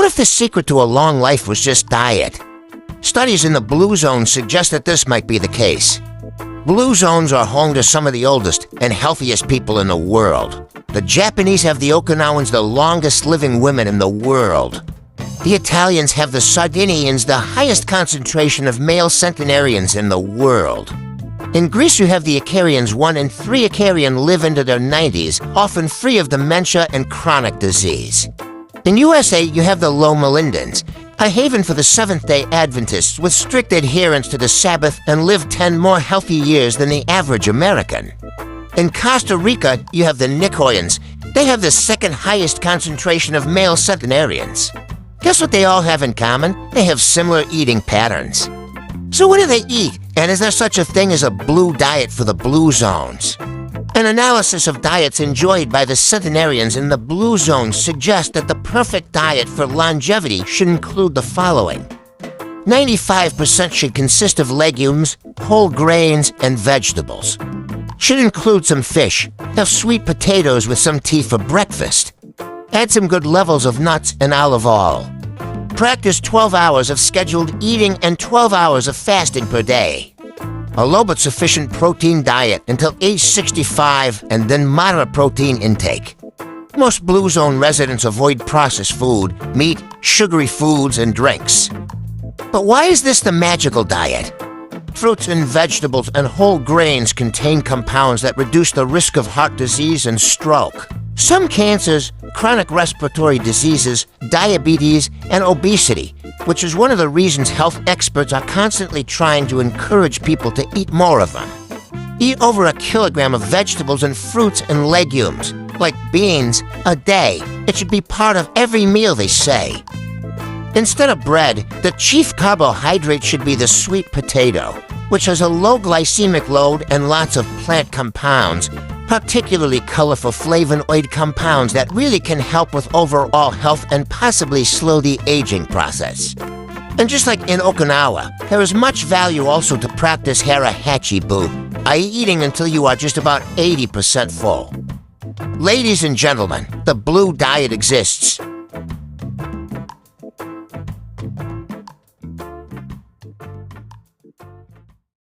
What if the secret to a long life was just diet? Studies in the blue zone suggest that this might be the case. Blue zones are home to some of the oldest and healthiest people in the world. The Japanese have the Okinawans, the longest living women in the world. The Italians have the Sardinians, the highest concentration of male centenarians in the world. In Greece, you have the Icarians. 1 in 3 Icarian live into their 90s, often free of dementia and chronic disease. In USA, you have the Loma Lindens, a haven for the Seventh-day Adventists with strict adherence to the Sabbath and live 10 more healthy years than the average American. In Costa Rica, you have the Nicoyans. They have the second highest concentration of male centenarians. Guess what they all have in common? They have similar eating patterns. So what do they eat? And is there such a thing as a blue diet for the blue zones? An analysis of diets enjoyed by the centenarians in the blue zones suggests that the perfect diet for longevity should include the following. 95% should consist of legumes, whole grains, and vegetables. Should include some fish. Have sweet potatoes with some tea for breakfast. Add some good levels of nuts and olive oil. Practice 12 hours of scheduled eating and 12 hours of fasting per day. A low but sufficient protein diet until age 65 and then moderate protein intake. Most blue zone residents avoid processed food, meat, sugary foods, and drinks. But why is this the magical diet? Fruits and vegetables and whole grains contain compounds that reduce the risk of heart disease and stroke. Some cancers, chronic respiratory diseases, diabetes, and obesity, which is one of the reasons health experts are constantly trying to encourage people to eat more of them. Eat over 1 kilogram of vegetables and fruits and legumes, like beans, a day. It should be part of every meal, they say. Instead of bread, the chief carbohydrate should be the sweet potato, which has a low glycemic load and lots of plant compounds, particularly colorful flavonoid compounds that really can help with overall health and possibly slow the aging process. And just like in Okinawa, there is much value also to practice hara hachi-bu, i.e. eating until you are just about 80% full. Ladies and gentlemen, the blue diet exists.